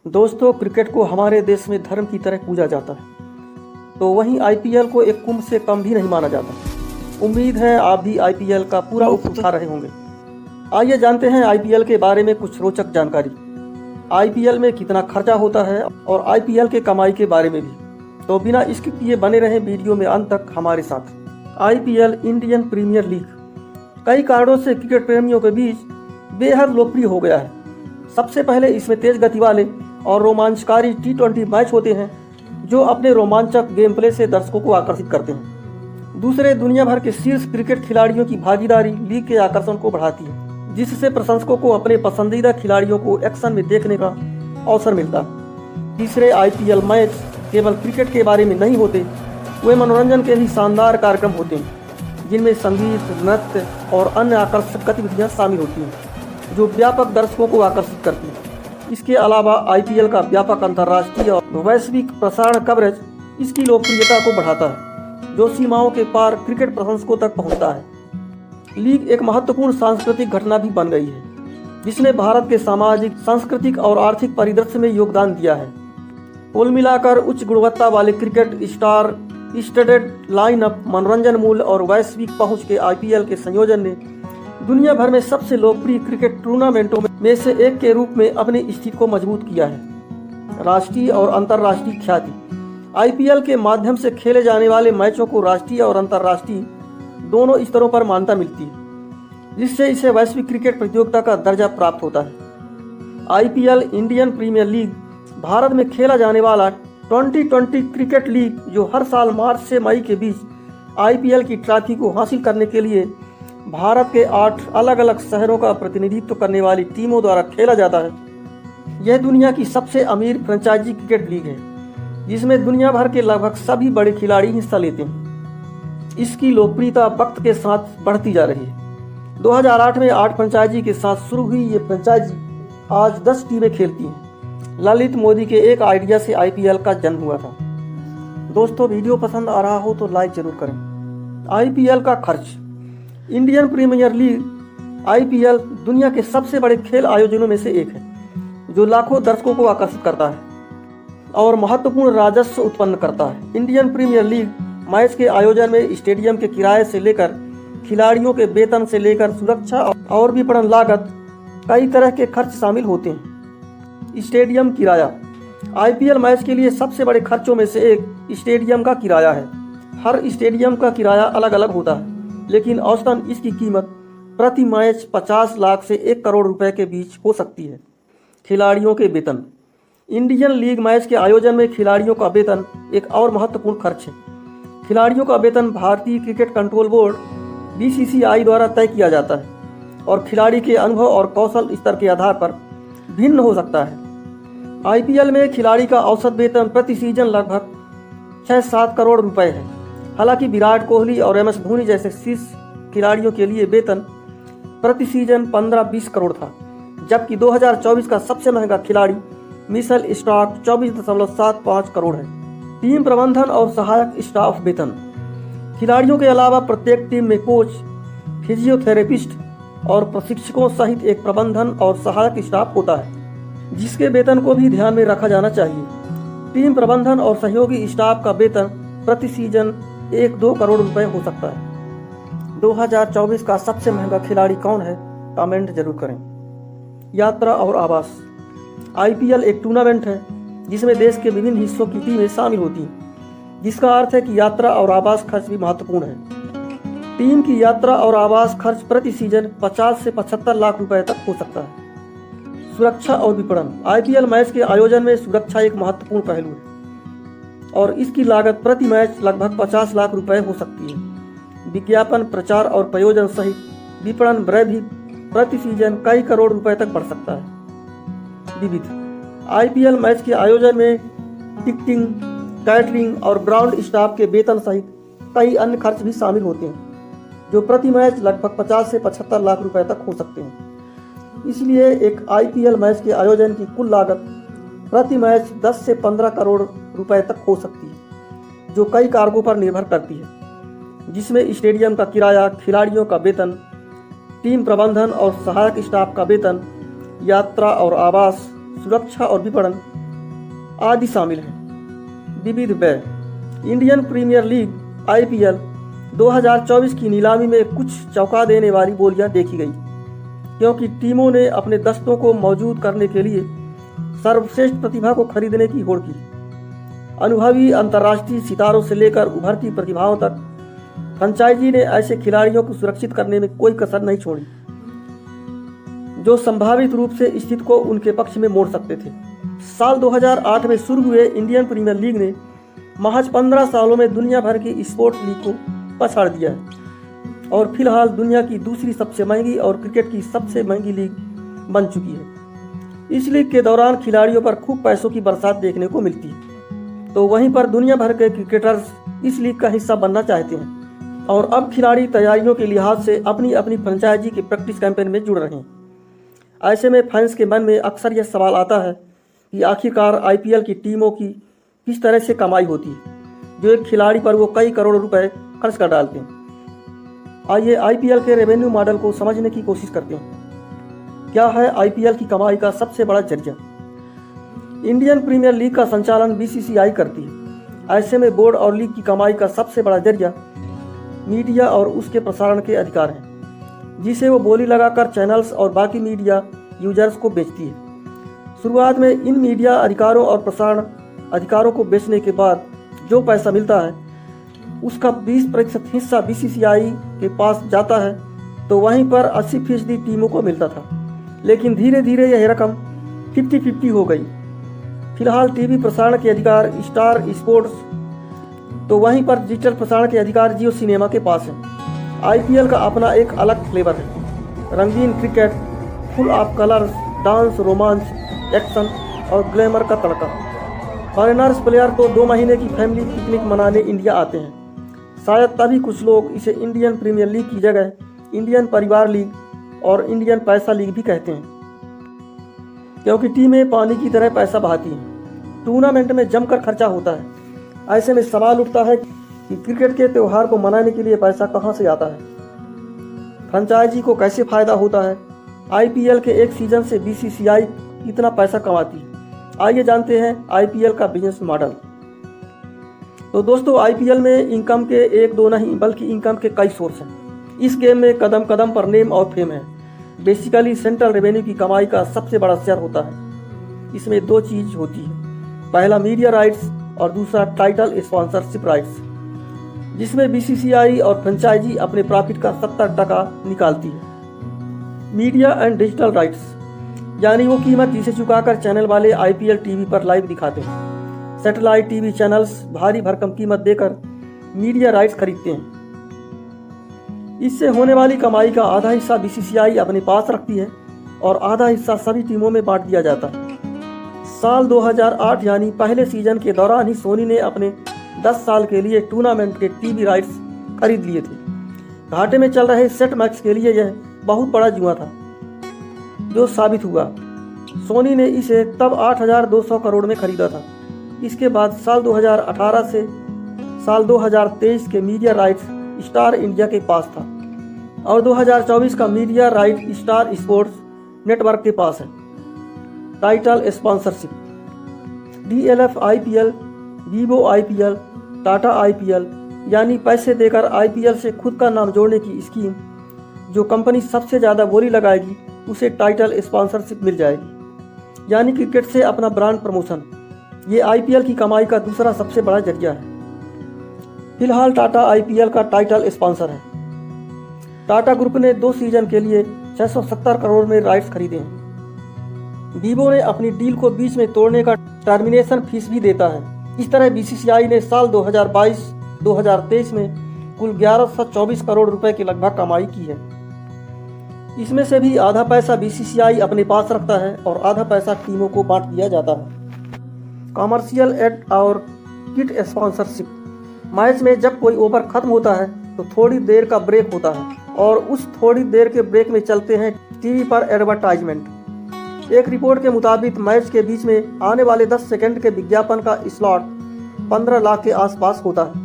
दोस्तों, क्रिकेट को हमारे देश में धर्म की तरह पूजा जाता है, तो वहीं आईपीएल को एक कुंभ से कम भी नहीं माना जाता। उम्मीद है आप भी आईपीएल का पूरा लुत्फ उठा रहे होंगे। आइए जानते हैं आईपीएल के बारे में कुछ रोचक जानकारी। आईपीएल में कितना खर्चा होता है और आईपीएल के कमाई के बारे में भी। तो बिना स्किप किए बने रहें वीडियो में अंत तक हमारे साथ। आईपीएल इंडियन प्रीमियर लीग कई कारणों से क्रिकेट प्रेमियों के बीच बेहद लोकप्रिय हो गया है। सबसे पहले इसमें तेज गति वाले और रोमांचकारी T20 मैच होते हैं जो अपने रोमांचक गेम प्ले से दर्शकों को आकर्षित करते हैं। दूसरे, दुनिया भर के शीर्ष क्रिकेट खिलाड़ियों की भागीदारी लीग के आकर्षण को बढ़ाती है, जिससे प्रशंसकों को अपने पसंदीदा खिलाड़ियों को एक्शन में देखने का अवसर मिलता है। तीसरे, आईपीएल मैच केवल क्रिकेट के बारे में नहीं होते, वे मनोरंजन के भी शानदार कार्यक्रम होते हैं, जिनमें संगीत, नृत्य और अन्य आकर्षक गतिविधियां शामिल होती हैं जो व्यापक दर्शकों को आकर्षित करती हैं। इसके अलावा आईपीएल का व्यापक अंतर्राष्ट्रीय और वैश्विक प्रसारण कवरेज इसकी लोकप्रियता को बढ़ाता है, जो सीमाओं के पार क्रिकेट प्रशंसकों तक पहुंचता है। लीग एक महत्वपूर्ण सांस्कृतिक घटना भी बन गई है, जिसने भारत के सामाजिक, सांस्कृतिक और आर्थिक परिदृश्य में योगदान दिया है। कुल मिलाकर उच्च गुणवत्ता वाले क्रिकेट, स्टार स्टडेड लाइनअप, मनोरंजन मूल्य और वैश्विक पहुंच के आईपीएल के संयोजन ने दुनिया भर में सबसे लोकप्रिय क्रिकेट टूर्नामेंटों में से एक के रूप में अपनी स्थिति को मजबूत किया है। राष्ट्रीय और अंतर्राष्ट्रीय ख्याति आईपीएल के माध्यम से खेले जाने वाले मैचों को राष्ट्रीय और अंतर्राष्ट्रीय दोनों स्तरों पर मान्यता मिलती है, जिससे इसे वैश्विक क्रिकेट प्रतियोगिता का दर्जा प्राप्त होता है। IPL Indian Premier League Bharat में खेला जाने वाला 2020 क्रिकेट लीग, जो हर साल मार्च से मई के बीच आईपीएल की ट्रॉफी को हासिल करने के लिए भारत के 8 अलग अलग शहरों का प्रतिनिधित्व करने वाली टीमों द्वारा खेला जाता है। यह दुनिया की सबसे अमीर फ्रेंचाइजी क्रिकेट लीग है, जिसमें दुनिया भर के लगभग सभी बड़े खिलाड़ी हिस्सा लेते हैं। इसकी लोकप्रियता वक्त के साथ बढ़ती जा रही है। 2008 में 8 फ्रेंचाइजी के साथ शुरू हुई ये फ्रेंचाइजी आज 10 टीमें खेलती हैं। ललित मोदी के एक आइडिया से आईपीएल का जन्म हुआ था। दोस्तों, वीडियो पसंद आ रहा हो तो लाइक जरूर करें। आईपीएल का खर्च। इंडियन प्रीमियर लीग आईपीएल दुनिया के सबसे बड़े खेल आयोजनों में से एक है, जो लाखों दर्शकों को आकर्षित करता है और महत्वपूर्ण राजस्व उत्पन्न करता है। इंडियन प्रीमियर लीग मैच के आयोजन में स्टेडियम के किराए से लेकर खिलाड़ियों के वेतन से लेकर सुरक्षा और विपणन लागत, कई तरह के खर्च शामिल होते हैं। स्टेडियम किराया। आईपीएल मैच के लिए सबसे बड़े खर्चों में से एक स्टेडियम का किराया है। हर स्टेडियम का किराया अलग अलग होता है, लेकिन औसतन इसकी कीमत प्रति मैच 50 लाख से 1 करोड़ रुपए के बीच हो सकती है। खिलाड़ियों के वेतन। इंडियन लीग मैच के आयोजन में खिलाड़ियों का वेतन एक और महत्वपूर्ण खर्च है। खिलाड़ियों का वेतन भारतीय क्रिकेट कंट्रोल बोर्ड बीसीसीआई द्वारा तय किया जाता है और खिलाड़ी के अनुभव और कौशल स्तर के आधार पर भिन्न हो सकता है। आईपीएल में खिलाड़ी का औसत वेतन प्रति सीजन लगभग 6-7 करोड़ रुपए है। हालांकि विराट कोहली और एम एस धोनी जैसे शीर्ष खिलाड़ियों के लिए वेतन प्रति सीजन 15-20 करोड़ था, जबकि 2024 का सबसे महंगा खिलाड़ी मिशेल स्टार्क 24.75 करोड़ है। टीम प्रबंधन और सहायक स्टाफ वेतन। खिलाड़ियों के अलावा प्रत्येक टीम में कोच, फिजियोथेरेपिस्ट और प्रशिक्षकों सहित एक प्रबंधन और सहायक स्टाफ होता है, जिसके वेतन को भी ध्यान में रखा जाना चाहिए। टीम प्रबंधन और सहयोगी स्टाफ का वेतन प्रति सीजन 1-2 करोड़ रुपए हो सकता है। 2024 का सबसे महंगा खिलाड़ी कौन है? कमेंट जरूर करें। यात्रा और आवास। आईपीएल एक टूर्नामेंट है जिसमें देश के विभिन्न हिस्सों की टीमें शामिल होती हैं, जिसका अर्थ है कि यात्रा और आवास खर्च भी महत्वपूर्ण है। टीम की यात्रा और आवास खर्च प्रति सीजन 50 से 75 लाख रुपए तक हो सकता है। सुरक्षा और विपणन। आईपीएल मैच के आयोजन में सुरक्षा एक महत्वपूर्ण पहलू है और इसकी लागत प्रति मैच लगभग 50 लाख रुपए हो सकती है। विज्ञापन, प्रचार और प्रयोजन सहित विपणन व्यय भी प्रति सीजन कई करोड़ रुपए तक बढ़ सकता है। विविध। आईपीएल मैच के आयोजन में टिकटिंग, कैटरिंग और ग्राउंड स्टाफ के वेतन सहित कई अन्य खर्च भी शामिल होते हैं, जो प्रति मैच लगभग 50 से 75 लाख रुपए तक हो सकते हैं। इसलिए एक आईपीएल मैच के आयोजन की कुल लागत प्रति मैच 10 से 15 करोड़ रुपए तक हो सकती है, जो कई कारकों पर निर्भर करती है, जिसमें स्टेडियम का किराया, खिलाड़ियों का वेतन, टीम प्रबंधन और सहायक स्टाफ का वेतन, यात्रा और आवास, सुरक्षा और विपणन, आदि शामिल हैं। विविध व्यय। इंडियन प्रीमियर लीग IPL 2024 की नीलामी में कुछ चौंका देने वाली बोलियां देखी गई, क्योंकि टीमों ने अपने दस्तों को मौजूद करने के लिए सर्वश्रेष्ठ प्रतिभा को खरीदने की होड़ की। अनुभवी अंतर्राष्ट्रीय सितारों से लेकर उभरती प्रतिभाओं तक फ्रेंचाइजी ने ऐसे खिलाड़ियों को सुरक्षित करने में कोई कसर नहीं छोड़ी जो संभावित रूप से स्थिति को उनके पक्ष में मोड़ सकते थे। साल 2008 में शुरू हुए इंडियन प्रीमियर लीग ने महज 15 सालों में दुनिया भर की स्पोर्ट्स लीग को पछाड़ दिया है और फिलहाल दुनिया की दूसरी सबसे महंगी और क्रिकेट की सबसे महंगी लीग बन चुकी है। इस लीग के दौरान खिलाड़ियों पर खूब पैसों की बरसात देखने को मिलती है, तो वहीं पर दुनिया भर के क्रिकेटर्स इस लीग का हिस्सा बनना चाहते हैं और अब खिलाड़ी तैयारियों के लिहाज से अपनी अपनी फ्रेंचाइजी के प्रैक्टिस कैंपेन में जुड़ रहे हैं। ऐसे में फैंस के मन में अक्सर यह सवाल आता है कि आखिरकार IPL की टीमों की किस तरह से कमाई होती है जो एक खिलाड़ी पर वो कई करोड़ रुपए खर्च कर डालते हैं। आइए IPL के रेवेन्यू मॉडल को समझने की कोशिश करते हैं। क्या है IPL की कमाई का सबसे बड़ा जरिया? इंडियन प्रीमियर लीग का संचालन BCCI करती है। ऐसे में बोर्ड और लीग की कमाई का सबसे बड़ा जरिया मीडिया और उसके प्रसारण के अधिकार हैं, जिसे वो बोली लगाकर चैनल्स और बाकी मीडिया यूजर्स को बेचती है। शुरुआत में इन मीडिया अधिकारों और प्रसारण अधिकारों को बेचने के बाद जो पैसा मिलता है उसका 20% हिस्सा BCCI के पास जाता है, तो वहीं पर 80% टीमों को मिलता था। लेकिन धीरे धीरे यह रकम 50-50 हो गई। फिलहाल टीवी प्रसारण के अधिकार स्टार स्पोर्ट्स, तो वहीं पर डिजिटल प्रसारण के अधिकार जियो सिनेमा के पास है। IPL का अपना एक अलग फ्लेवर है, रंगीन cricket, full of colours, dance, रोमांच, एक्शन और ग्लैमर का तड़का। फॉरेनर्स प्लेयर तो 2 महीने की फैमिली पिकनिक मनाने इंडिया आते हैं। शायद तभी कुछ लोग इसे इंडियन प्रीमियर लीग की जगह इंडियन परिवार लीग और इंडियन पैसा लीग भी कहते हैं, क्योंकि टीमें पानी की तरह पैसा बहाती हैं। टूर्नामेंट में जमकर खर्चा होता है। ऐसे में सवाल उठता है कि क्रिकेट के त्यौहार को मनाने के लिए पैसा कहां से आता है? फ्रेंचाइजी को कैसे फायदा होता है? IPL के एक सीजन से BCCI कितना पैसा कमाती है? आइए जानते हैं IPL का बिजनेस मॉडल। तो दोस्तों, IPL में इनकम के 1-2 नहीं बल्कि इनकम के कई सोर्स हैं। इस गेम में कदम कदम पर नेम और फेम है। बेसिकली सेंट्रल रेवेन्यू की कमाई का सबसे बड़ा शेयर होता है। इसमें 2 चीज होती है, पहला मीडिया राइट्स और दूसरा टाइटल स्पॉन्सरशिप राइट्स, जिसमें BCCI और फ्रेंचाइजी अपने प्रॉफिट का 70% निकालती है। मीडिया एंड डिजिटल राइट्स, यानी वो कीमत जिसे चुकाकर चैनल वाले IPL टीवी पर लाइव दिखाते हैं। सैटेलाइट टीवी चैनल्स भारी भरकम कीमत देकर मीडिया राइट्स खरीदते हैं। इससे होने वाली कमाई का आधा हिस्सा BCCI अपने पास रखती है और आधा हिस्सा सभी टीमों में बांट दिया जाता है। साल 2008 यानी पहले सीजन के दौरान ही सोनी ने अपने 10 साल के लिए टूर्नामेंट के टीवी राइट्स खरीद लिए थे। घाटे में चल रहे सेट मैक्स के लिए यह बहुत बड़ा जुआ था, जो साबित हुआ। सोनी ने इसे तब 8,200 करोड़ में खरीदा था। इसके बाद साल 2018 से साल 2023 के मीडिया राइट्स स्टार इंडिया के पास था और 2024 का media right star sports network के पास है। Title sponsorship, DLF IPL, Vivo IPL, Tata IPL, यानी पैसे देकर IPL से खुद का नाम जोड़ने की स्कीम। जो कंपनी सबसे ज़्यादा बोली लगाएगी उसे टाइटल स्पॉन्सरशिप मिल जाएगी, यानी क्रिकेट से अपना ब्रांड प्रमोशन। ये IPL की कमाई का दूसरा सबसे बड़ा जरिया है। फिलहाल टाटा IPL का टाइटल स्पॉन्सर है। टाटा ग्रुप ने 2 सीजन के लिए 670 करोड़ में राइट्स खरीदे हैं। वीवो ने अपनी डील को बीच में तोड़ने का टर्मिनेशन फीस भी देता है। इस तरह BCCI ने साल 2022-2023 में कुल 1124 करोड़ रुपए के लगभग कमाई की है। इसमें से भी आधा पैसा BCCI अपने पास रखता है और आधा पैसा टीमों को बांट दिया जाता है। कॉमर्शियल एड और किट स्पॉन्सरशिप, मैच में जब कोई ओवर खत्म होता है तो थोड़ी देर का ब्रेक होता है और उस थोड़ी देर के ब्रेक में चलते हैं टीवी पर एडवर्टाइजमेंट। एक रिपोर्ट के मुताबिक मैच के बीच में आने वाले 10 सेकंड के विज्ञापन का स्लॉट 15 लाख के आसपास होता है।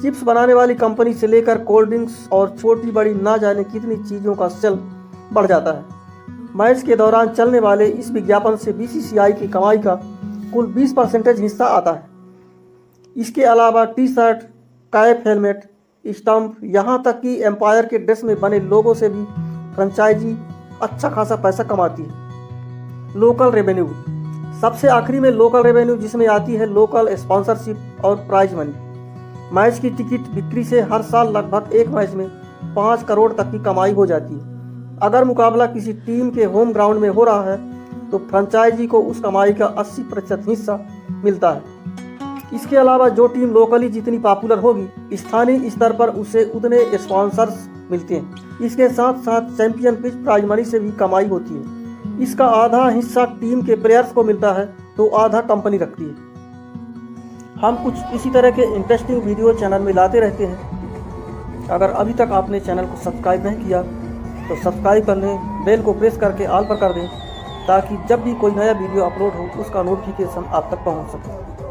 चिप्स बनाने वाली कंपनी से लेकर कोल्ड ड्रिंक्स और छोटी बड़ी ना जाने कितनी चीज़ों का सेल बढ़ जाता है। मैच के दौरान चलने वाले इस विज्ञापन से BCCI की कमाई का कुल 20% हिस्सा आता है। इसके अलावा T shirt, cap, helmet, stump, यहाँ तक कि एम्पायर के ड्रेस में बने लोगों से भी फ्रेंचाइजी अच्छा खासा पैसा कमाती है। लोकल रेवेन्यू, सबसे आखिरी में लोकल रेवेन्यू, जिसमें आती है लोकल स्पॉन्सरशिप और प्राइज मनी। मैच की टिकट बिक्री से हर साल लगभग एक मैच में 5 करोड़ तक की कमाई हो जाती है। अगर मुकाबला किसी टीम के होम ग्राउंड में हो रहा है तो फ्रेंचाइजी को उस कमाई का 80% हिस्सा मिलता है। इसके अलावा जो टीम लोकली जितनी पॉपुलर होगी, स्थानीय स्तर पर उसे उतने स्पॉन्सर्स मिलते हैं। इसके साथ साथ चैंपियन पिच प्राइज मनी से भी कमाई होती है। इसका आधा हिस्सा टीम के प्लेयर्स को मिलता है तो आधा कंपनी रखती है। हम कुछ इसी तरह के इंटरेस्टिंग वीडियो चैनल में लाते रहते हैं। अगर अभी तक आपने चैनल को सब्सक्राइब नहीं किया तो सब्सक्राइब कर लें, बेल को प्रेस करके ऑल पर कर दें, ताकि जब भी कोई नया वीडियो अपलोड हो उसका नोटिफिकेशन आप तक पहुंच सके।